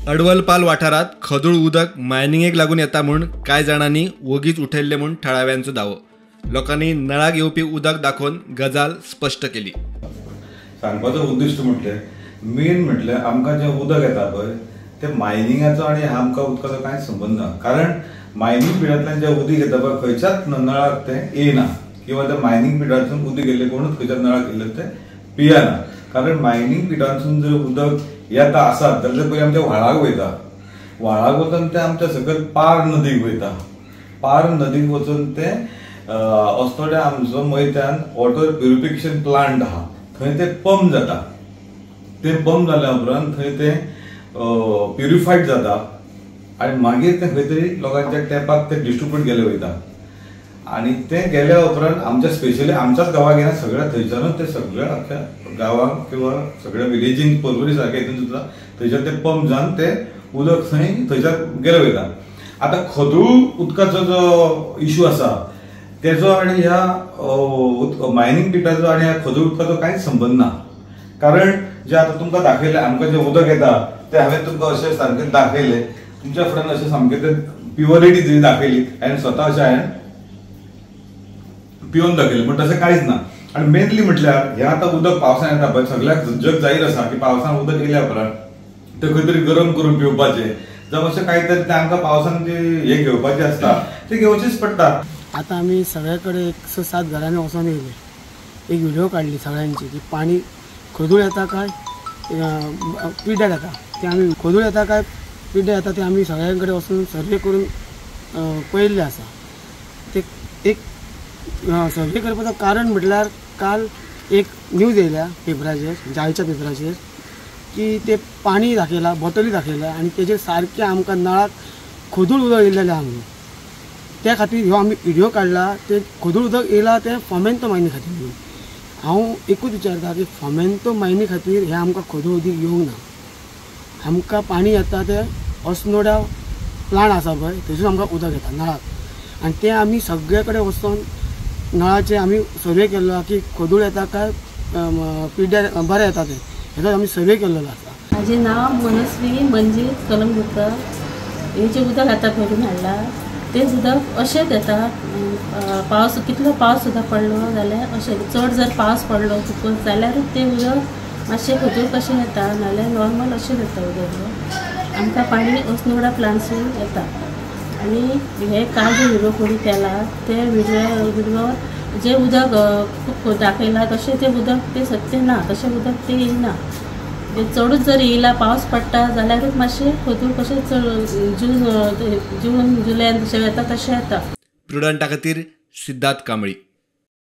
अडवलपाल वाठारात खदूळ उदक मायनिंगेक लागून येता म्हूण कांय जाणांनी वगीच उठयल्ले म्हूण थळाव्यांचो दावो। लोकांनी नळाक येवपी उदक दाखोवन गजाल स्पश्ट केली। सांगपाचो उद्दिश्ट म्हटलें मेन म्हटलें आमकां जें उदक येता पळय तें मायनिंगाचो आनी आमकां उदकाचो कांय संबंद ना। कारण मायनिंग पिडांतल्यान जें उदक येता पळय खंयच्याच नळाक तें येना किंवा त्या मायनिंग पिडांतसून उदक येयल्लें कोणूच खंयच्याच नळाक येयल्लें तें पियना। कारण मायनिंग पिडांतसून जर उदक येता आसत जाल्यार पयलीं आमच्या व्हाळाक वयता, व्हाळाक वचून तें आमच्या सकयल पार नदीक वयता, पार नदीक वचून तें अस्तोड्या आमचो मैत्यान वॉटर प्युरिफिकेशन प्लांट आहा थंय तें पंप जाता। तें पंप जाल्या उपरांत थंय तें प्युरिफायड जाता आनी मागीर तें खंय तरी लोकांच्या टॅपाक तें डिस्ट्रिब्यूट केलें वयता आनी तें गेल्या उपरांत आमच्या स्पेशली आमच्याच गांवाक येना सगळ्या थंयच्यानूच तें सगळ्या आख्या गांवांक किंवा सगळ्या विलेजींक पर्वरी सारके हितून सुद्दां थंयच्यान तें पंप जावन तें उदक थंयच्यान गेलें वयता। आतां खदूळ उदकाचो जो इश्यू आसा तेजो आनी ह्या मायनिंग पिटाचो आनी ह्या खदूळ उदकाचो कांयच संबंद ना। कारण जें आतां तुमकां दाखयलें आमकां जें उदक येता तें हांवें तुमकां अशें सारकें दाखयलें, तुमच्या फुड्यान अशें सामकें तें प्युअरिटी जरी दाखयली हांवें स्वता अशें हांवें पिवन दाखयलें पण तशें कांयच ना। आनी मेनली म्हटल्यार हें आतां उदक पावसान येता पळय सगळ्याक जग जाहीर आसा की पावसान उदक येयल्या उपरांत तें खंय तरी गरम करून पिवपाचें जावं अशें कांय तरी तें आमकां पावसान जें हें घेवपाचें आसता तें घेवचेंच पडटा। आतां आमी सगळे कडेन 107 घरांनी वचून येयले, एक व्हिडिओ काडली सगळ्यांची की पाणी खदूळ येता काय पिड्ड्यार येता तें आमी खदूळ येता काय पिड्ड्यार येता तें आमी सगळ्यां कडेन वचून सर्वे करून पळयल्लें आसा। तें एक सर्वे करपाचो कारण म्हटल्यार काल एक न्यूज येयल्या पेपराचेर जायच्या पेपराचेर की ते पाणी दाखयलां, बॉटली दाखयल्या आनी तेजेर सारकें आमकां नळाक खदूळ उदक येयल्लें आहा म्हणून। त्या खातीर ह्यो आमी व्हिडिओ काडला ते खदूळ उदक येयला तें फॉमेंतो मायनी खातीर म्हणून। हांव एकूच विचारता की फॉमेंतो मायनी खातीर हें आमकां खदूळ उदक येवंक ना। आमकां पाणी येता तें अस्नोड्या प्लांट आसा पळय थंयसून आमकां उदक येता नळाक आनी तें आमी सगळे कडेन वचून नळाचे आमी सर्वे केल्लो की खदूळ येता काय पिड्ड्यार बरें येता तें हेचो आमी सर्वे केल्लो आसा। म्हाजें नांव मनस्वी मंजीत कलंगूटकर। हें जें उदक आतां भरून हाडला तें उदक अशेंच येता पावस कितलो पावस सुद्दां पडलो जाल्यार अशें चड जर पावस पडलो खूबच जाल्यारूच तें उदक मातशें खदूळ कशें येता नाल्यार नॉर्मल अशें येता उदक। आमकां पाणी अस्नोडा प्लांटसून येता आनी हे काल जो व्हिडिओ कोणी केला ते व्हिडिओवर जें उदक दाखयलां तशें तें उदक तें सत्य ना, तशें उदक तें येयना। चडूच जर येयला पावस पडटा जाल्यारूच मातशें खदूळ कशें जून जुलयान जशें येता तशें येता। प्रुडंटा खातीर सिद्धार्थ कांबळी।